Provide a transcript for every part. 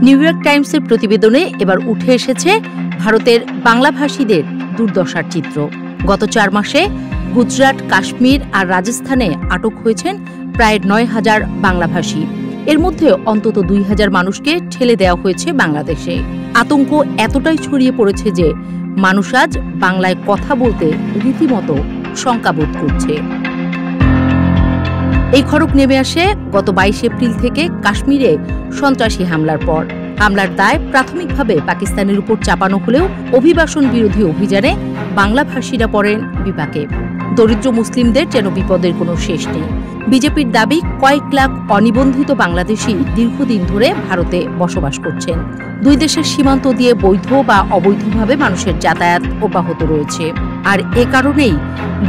New York টাইমসের প্রতিবেদনে এবার উঠে এসেছে ভারতের বাংলাভাষীদের দুর্দশার চিত্র। গত 4 মাসে গুজরাট, কাশ্মীর আর রাজস্থানে আটক হয়েছেন প্রায় 9,000 বাংলাভাষী। এর মধ্যে অন্তত 2,000 মানুষকে ঠেলে দেওয়া হয়েছে বাংলাদেশে। আতঙ্ক এতটাই ছড়িয়ে পড়েছে যে মানুষ আজ বাংলায় কথা বলতে রীতিমতো শঙ্কাবোধ করছে। এই খড়গ নেমে আসে গত 22 এপ্রিল থেকে কাশ্মীরে সন্ত্রাসী হামলার পর। হামলার দায় প্রাথমিকভাবে পাকিস্তানের উপর চাপানো হলেও অভিবাসন বিরোধী অভিযানে বাংলাভাষীরা পড়েন বিপাকে। দরিদ্র মুসলিমদের যেন বিপদের কোনো শেষ নেই। বিজেপির দাবি, কয়েক লাখ অনিবন্ধিত বাংলাদেশি দীর্ঘদিন ধরে ভারতে বসবাস করছেন। দুই দেশের সীমান্ত দিয়ে বৈধ বা অবৈধভাবে মানুষের যাতায়াত অব্যাহত রয়েছে। আর এ কারণেই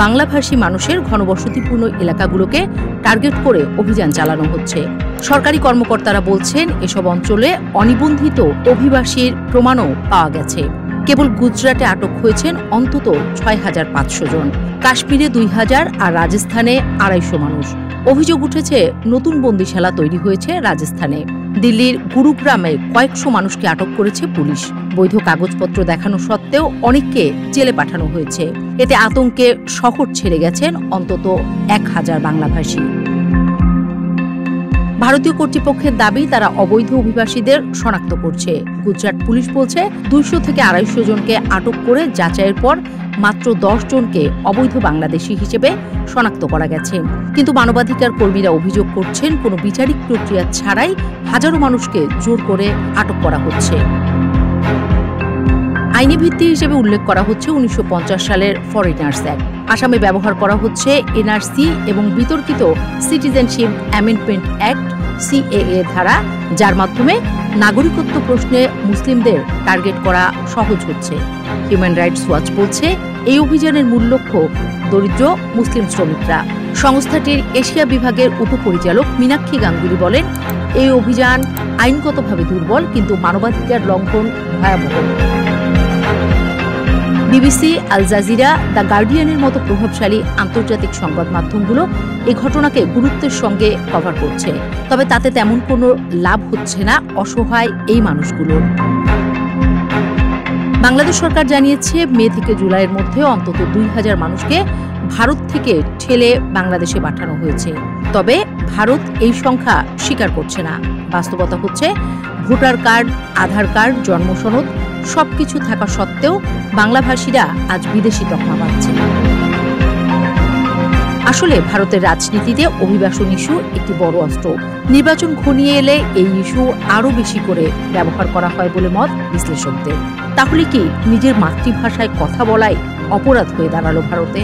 বাংলাভাষী মানুষের ঘনবসতিপূর্ণ এলাকাগুলোকে টার্গেট করে অভিযান চালানো হচ্ছে। সরকারি কর্মকর্তারা বলছেন, এসব অঞ্চলে অনিবন্ধিত অভিবাসীর প্রমাণও পাওয়া গেছে। কেবল গুজরাটে আটক হয়েছেন অন্তত 6,500 জন, কাশ্মীরে 2,000 আর রাজস্থানে 250 মানুষ। অভিযোগ উঠেছে, নতুন বন্দিশালা তৈরি হয়েছে রাজস্থানে। দিল্লির গুরুগ্রামে কয়েকশো মানুষকে আটক করেছে পুলিশ। বৈধ কাগজপত্র দেখানো সত্ত্বেও অনেককে জেলে পাঠানো হয়েছে। এতে আতঙ্কে শহর ছেড়ে গেছেন অন্তত 1,000 বাংলাভাষী। ভারতীয় কর্তৃপক্ষের দাবি, তারা অবৈধ অভিবাসীদের শনাক্ত করছে। গুজরাট পুলিশ বলছে 200 থেকে 250 জনকে আটক করে যাচাইয়ের পর মাত্র 10 জনকে অবৈধ বাংলাদেশি হিসেবে শনাক্ত করা গেছে। কিন্তু মানবাধিকার কর্মীরা অভিযোগ করছেন, কোনো বিচারিক প্রক্রিয়া ছাড়াই হাজারো মানুষকে জোর করে আটক করা হচ্ছে। আইনি ভিত্তি হিসেবে উল্লেখ করা হচ্ছে 1950 সালের ফরেনার্স অ্যাক্ট। আসামে ব্যবহার করা হচ্ছে এনআরসি এবং বিতর্কিত সিটিজেনশিপ অ্যামেন্ডমেন্ট অ্যাক্ট সিএএ ধারা, যার মাধ্যমে নাগরিকত্ব প্রশ্নে মুসলিমদের টার্গেট করা সহজ হচ্ছে। হিউম্যান রাইটস ওয়াচ বলছে, এই অভিযানের মূল লক্ষ্য দরিদ্র মুসলিম শ্রমিকরা। সংস্থাটির এশিয়া বিভাগের উপপরিচালক মীনাক্ষী গাঙ্গুলি বলেন, এই অভিযান আইনগতভাবে দুর্বল, কিন্তু মানবাধিকার লঙ্ঘন ভয়াবহ। বিবিসি, আল জাজিরা, দ্য গার্ডিয়ানের মতো প্রভাবশালী আন্তর্জাতিক সংবাদ মাধ্যমগুলো এই ঘটনাকে গুরুত্বের সঙ্গে কভার করছে। তবে তাতে তেমন কোনো লাভ হচ্ছে না অসহায় এই মানুষগুলোর। বাংলাদেশ সরকার জানিয়েছে, মে থেকে জুলাইয়ের মধ্যে অন্তত 2,000 মানুষকে ভারত থেকে ঠেলে বাংলাদেশে পাঠানো হয়েছে। তবে ভারত এই সংখ্যা স্বীকার করছে না। বাস্তবতা হচ্ছে, ভোটার কার্ড, আধার কার্ড, জন্ম সনদ সবকিছু থাকা সত্ত্বেও বাংলাভাষীরা আজ বিদেশি তকমা পাচ্ছেন। আসলে ভারতের রাজনীতিতে অভিবাসন ইস্যু একটি বড় অস্ত্র। নির্বাচন ঘনিয়ে এলে এই ইস্যু আরও বেশি করে ব্যবহার করা হয় বলে মত বিশ্লেষকদের। তাহলে কি নিজের মাতৃভাষায় কথা বলাই অপরাধ হয়ে দাঁড়ালো ভারতে?